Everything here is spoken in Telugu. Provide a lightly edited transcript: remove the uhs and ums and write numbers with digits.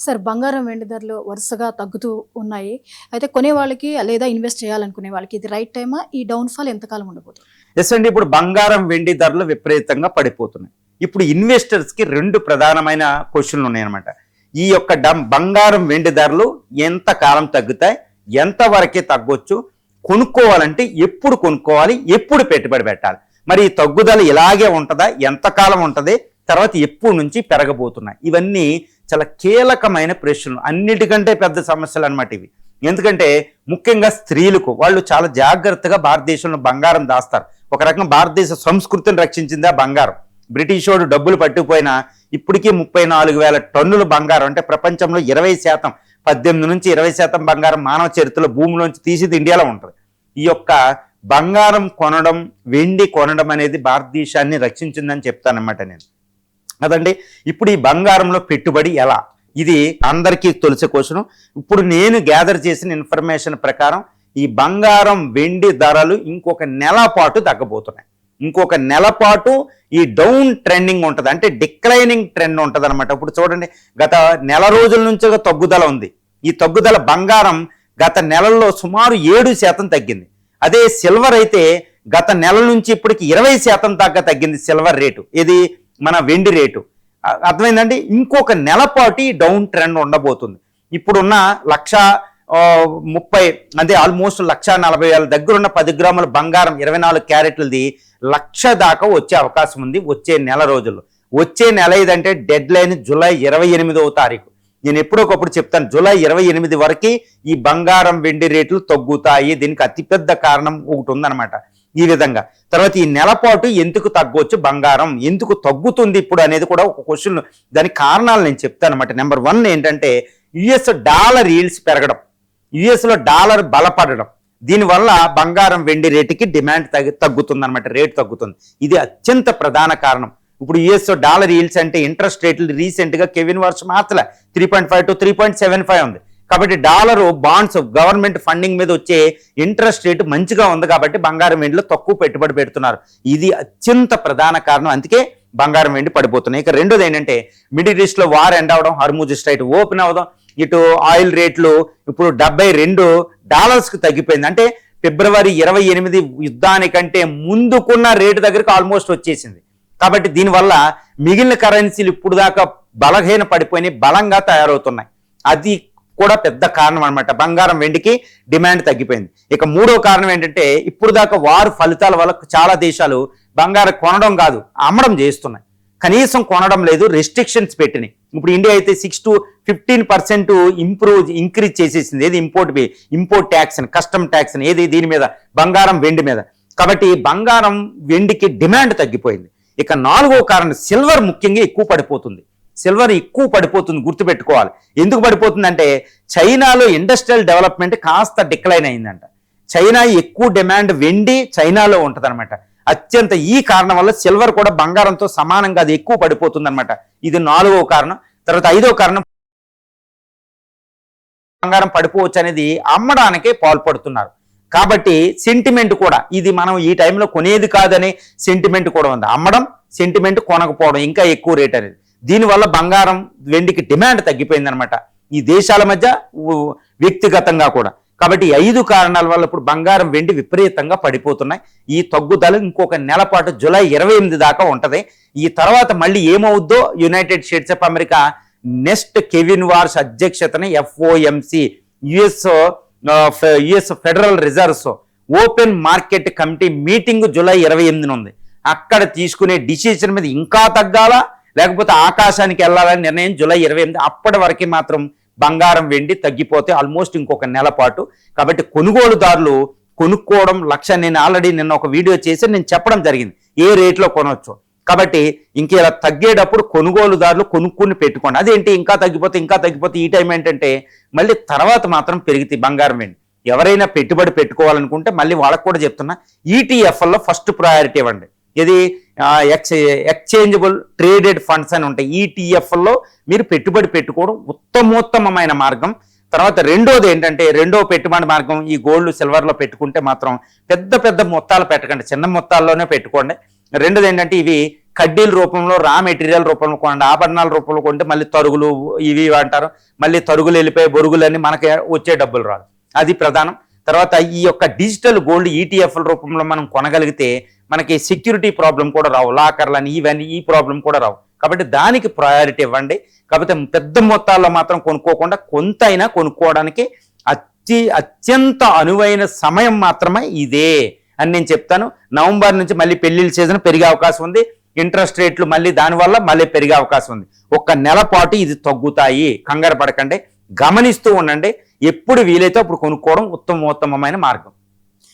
సార్ బంగారం, వెండి ధరలు వరుసగా తగ్గుతూ ఉన్నాయి. అయితే కొనేవాళ్ళకి లేదా ఇన్వెస్ట్ చేయాలనుకునే వాళ్ళకి ఇది రైట్ టైమా? ఈ డౌన్‌ఫాల్ ఎంతకాలం ఉండబోతుంది? ఎస్ అండి. ఇప్పుడు బంగారం, వెండి ధరలు విపరీతంగా పడిపోతున్నాయి. ఇప్పుడు ఇన్వెస్టర్స్‌కి 2 ప్రధానమైన క్వెషన్‌లు ఉన్నాయన్నమాట. ఈ యొక్క బంగారం, వెండి ధరలు ఎంత కాలం తగ్గుతాయి? ఎంత వరకే తగ్గొచ్చు? కొనుక్కోవాలంటే ఎప్పుడు కొనుక్కోవాలి? ఎప్పుడు పెట్టుబడి పెట్టాలి? మరి ఈ తగ్గుదల ఇలాగే ఉంటుందా? ఎంతకాలం ఉంటుంది? తర్వాత ఎప్పుడు నుంచి పెరగబోతున్నాయి? ఇవన్నీ చాలా కీలకమైన ప్రశ్నలు. అన్నిటికంటే పెద్ద సమస్యలు అన్నమాట ఇవి. ఎందుకంటే ముఖ్యంగా స్త్రీలకు వాళ్ళు చాలా జాగ్రత్తగా భారతదేశంలో బంగారం దాస్తారు. ఒక రకంగా భారతదేశ సంస్కృతిని రక్షించింది ఆ బంగారం. బ్రిటిష్ వాడు డబ్బులు పట్టుకుపోయినా ఇప్పటికీ 34,000 టన్నుల బంగారం, అంటే ప్రపంచంలో 20%, 18 నుంచి 20% బంగారం మానవ చరిత్రలో భూమిలోంచి తీసేది ఇండియాలో ఉంటుంది. ఈ యొక్క బంగారం కొనడం, వెండి కొనడం అనేది భారతదేశాన్ని రక్షించిందని చెప్తానన్నమాట నేను. అదండి. ఇప్పుడు ఈ బంగారంలో పెట్టుబడి ఎలా? ఇది అందరికీ తొలిసే క్వశ్చన్. ఇప్పుడు నేను గ్యాదర్ చేసిన ఇన్ఫర్మేషన్ ప్రకారం ఈ బంగారం, వెండి ధరలు ఇంకొక నెల పాటు తగ్గబోతున్నాయి. ఇంకొక నెల పాటు ఈ డౌన్ ట్రెండింగ్ ఉంటుంది, అంటే డిక్లైనింగ్ ట్రెండ్ ఉంటుంది అనమాట. ఇప్పుడు చూడండి, గత నెల రోజుల నుంచి తగ్గుదల ఉంది. ఈ తగ్గుదల బంగారం గత నెలల్లో సుమారు 7% తగ్గింది. అదే సిల్వర్ అయితే గత నెల నుంచి ఇప్పటికి 20% దాకా తగ్గింది సిల్వర్ రేటు. ఇది మన వెండి రేటు. అర్థమైందండి. ఇంకొక నెల పాటు డౌన్ ట్రెండ్ ఉండబోతుంది. ఇప్పుడున్న 1,30,000, అంటే ఆల్మోస్ట్ 1,40,000 దగ్గర ఉన్న 10 గ్రాముల బంగారం 24 క్యారెట్లది 1,00,000 దాకా వచ్చే అవకాశం ఉంది వచ్చే నెల రోజుల్లో. వచ్చే నెల ఏదంటే డెడ్ లైన్ జూలై 28వ తారీఖు. నేను ఎప్పుడొకప్పుడు చెప్తాను, జూలై 28 వరకు ఈ బంగారం, వెండి రేట్లు తగ్గుతాయి. దీనికి అతిపెద్ద కారణం ఒకటి ఉందన్నమాట. ఈ విధంగా తర్వాత ఈ నెలపాటు ఎందుకు తగ్గవచ్చు, బంగారం ఎందుకు తగ్గుతుంది ఇప్పుడు అనేది కూడా ఒక క్వశ్చన్. దానికి కారణాలు నేను చెప్తాను అనమాట. నెంబర్ 1 ఏంటంటే యుఎస్ డాలర్ ఈల్డ్స్ పెరగడం, యుఎస్లో డాలర్ బలపడడం. దీనివల్ల బంగారం, వెండి రేటుకి డిమాండ్ తగ్గుతుంది అనమాట, రేటు తగ్గుతుంది. ఇది అత్యంత ప్రధాన కారణం. ఇప్పుడు యుఎస్ డాలర్ ఈల్డ్స్ అంటే ఇంట్రెస్ట్ రేట్లు రీసెంట్గా కెవిన్ వార్ష్ మార్చలే, 3.5 to 3.75 ఉంది. కాబట్టి డాలరు, బాండ్స్, గవర్నమెంట్ ఫండింగ్ మీద వచ్చే ఇంట్రెస్ట్ రేటు మంచిగా ఉంది కాబట్టి బంగారం, వెండిలో తక్కువ పెట్టుబడి పెడుతున్నారు. ఇది అత్యంత ప్రధాన కారణం. అందుకే బంగారం, వెండి పడిపోతున్నాయి. ఇక రెండోది ఏంటంటే మిడిల్ ఈస్ట్లో వార్ ఎండ్ అవడం, హర్ముజ్ స్ట్రైట్ ఓపెన్ అవడం, ఇటు ఆయిల్ రేట్లు ఇప్పుడు $72కి తగ్గిపోయింది. అంటే ఫిబ్రవరి 28 యుద్ధానికంటే ముందుకున్న రేటు దగ్గరికి ఆల్మోస్ట్ వచ్చేసింది. కాబట్టి దీనివల్ల మిగిలిన కరెన్సీలు ఇప్పుడు దాకా బలహీన పడిపోయినాయి, బలంగా తయారవుతున్నాయి. అది కూడా పెద్ద కారణం అనమాట. బంగారం, వెండికి డిమాండ్ తగ్గిపోయింది. ఇక మూడో కారణం ఏంటంటే ఇప్పుడు దాకా వారు ఫలితాల వల్ల చాలా దేశాలు బంగారం కొనడం కాదు, అమ్మడం చేస్తున్నాయి. కనీసం కొనడం లేదు, రెస్ట్రిక్షన్స్ పెట్టినాయి. ఇప్పుడు ఇండియా అయితే 6 to 15% ఇంక్రీజ్ చేసేసింది. ఏది ఇంపోర్ట్ ట్యాక్స్ అని, కస్టమ్ ట్యాక్స్ అని, ఏది దీని మీద, బంగారం, వెండి మీద. కాబట్టి బంగారం, వెండికి డిమాండ్ తగ్గిపోయింది. ఇక నాలుగో కారణం సిల్వర్ ముఖ్యంగా ఎక్కువ పడిపోతుంది. సిల్వర్ ఎక్కువ పడిపోతుంది, గుర్తుపెట్టుకోవాలి. ఎందుకు పడిపోతుందంటే చైనాలో ఇండస్ట్రియల్ డెవలప్మెంట్ కాస్త డిక్లైన్ అయిందంట. చైనా ఎక్కువ డిమాండ్ వెండి చైనాలో ఉంటుంది అనమాట. అత్యంత ఈ కారణం వల్ల సిల్వర్ కూడా బంగారంతో సమానంగా అది ఎక్కువ పడిపోతుంది అనమాట. ఇది నాలుగో కారణం. తర్వాత ఐదో కారణం బంగారం పడిపోవచ్చు అనేది అమ్మడానికే పాల్పడుతున్నారు. కాబట్టి సెంటిమెంట్ కూడా, ఇది మనం ఈ టైంలో కొనేది కాదనే సెంటిమెంట్ కూడా ఉంది. అమ్మడం, సెంటిమెంట్, కొనకపోవడం, ఇంకా ఎక్కువ రేట్ అనేది. దీనివల్ల బంగారం, వెండికి డిమాండ్ తగ్గిపోయిందనమాట ఈ దేశాల మధ్య, వ్యక్తిగతంగా కూడా. కాబట్టి 5 కారణాల వల్ల ఇప్పుడు బంగారం, వెండి విపరీతంగా పడిపోతున్నాయి. ఈ తగ్గుదల ఇంకొక నెల పాటు జూలై 28 దాకా ఉంటుంది. ఈ తర్వాత మళ్ళీ ఏమవుద్దో United States of America next Kevin Warsh అధ్యక్షతన FOMC, US Federal Reserves open market committee meeting July 28 ఉంది. అక్కడ తీసుకునే డిసిషన్ మీద ఇంకా తగ్గాలా లేకపోతే ఆకాశానికి వెళ్ళాలని నిర్ణయం జూలై 28. అప్పటి వరకు మాత్రం బంగారం, వెండి తగ్గిపోతే ఆల్మోస్ట్ ఇంకొక నెల పాటు. కాబట్టి కొనుగోలుదారులు కొనుక్కోవడం లక్ష్యం. నేను ఆల్రెడీ నిన్న ఒక వీడియో చేసి నేను చెప్పడం జరిగింది ఏ రేట్లో కొనవచ్చు. కాబట్టి ఇంక ఇలా తగ్గేటప్పుడు కొనుగోలుదారులు కొనుక్కుని పెట్టుకోండి. అదేంటి ఇంకా తగ్గిపోతే ఈ టైం ఏంటంటే మళ్ళీ తర్వాత మాత్రం పెరిగితే బంగారం, వెండి. ఎవరైనా పెట్టుబడి పెట్టుకోవాలనుకుంటే మళ్ళీ వాళ్ళకు కూడా చెప్తున్నా, ETFల్లో ఫస్ట్ ప్రయారిటీ ఇవ్వండి. ఇది ఎక్స్చేంజబుల్ ట్రేడెడ్ ఫండ్స్ అని ఉంటాయి. ETFల్లో మీరు పెట్టుబడి పెట్టుకోవడం ఉత్తమోత్తమమైన మార్గం. తర్వాత రెండోది ఏంటంటే, రెండో పెట్టుబడి మార్గం ఈ గోల్డ్, సిల్వర్లో పెట్టుకుంటే మాత్రం పెద్ద మొత్తాలు పెట్టకండి, చిన్న మొత్తాల్లోనే పెట్టుకోండి. రెండోది ఏంటంటే ఇవి కడ్డీల రూపంలో రా మెటీరియల్ రూపంలో కొనండి, ఆభరణాల రూపంలో కొంటే మళ్ళీ తరుగులు ఇవి అంటారు, మళ్ళీ తరుగులు వెళ్ళిపోయి బొరుగులన్నీ మనకి వచ్చే డబ్బులు రాదు, అది ప్రధానం. తర్వాత ఈ యొక్క డిజిటల్ గోల్డ్ ఈటీఎఫ్ల రూపంలో మనం కొనగలిగితే మనకి సెక్యూరిటీ ప్రాబ్లం కూడా రావు, లాకర్లని ఇవన్నీ ఈ ప్రాబ్లం కూడా రావు. కాబట్టి దానికి ప్రయారిటీ ఇవ్వండి. కాకపోతే పెద్ద మొత్తాల్లో మాత్రం కొనుక్కోకుండా కొంత అయినా కొనుక్కోవడానికి అత్యంత అనువైన సమయం మాత్రమే ఇదే అని నేను చెప్తాను. నవంబర్ నుంచి మళ్ళీ పెళ్లిళ్ళ సీజన్ పెరిగే అవకాశం ఉంది, ఇంట్రెస్ట్ రేట్లు మళ్ళీ దానివల్ల మళ్ళీ పెరిగే అవకాశం ఉంది. ఒక్క నెల పాటు ఇది తగ్గుతాయి, కంగారు పడకండి, గమనిస్తూ ఉండండి. ఎప్పుడు వీలైతే అప్పుడు కొనుక్కోవడం ఉత్తమమైన మార్గం.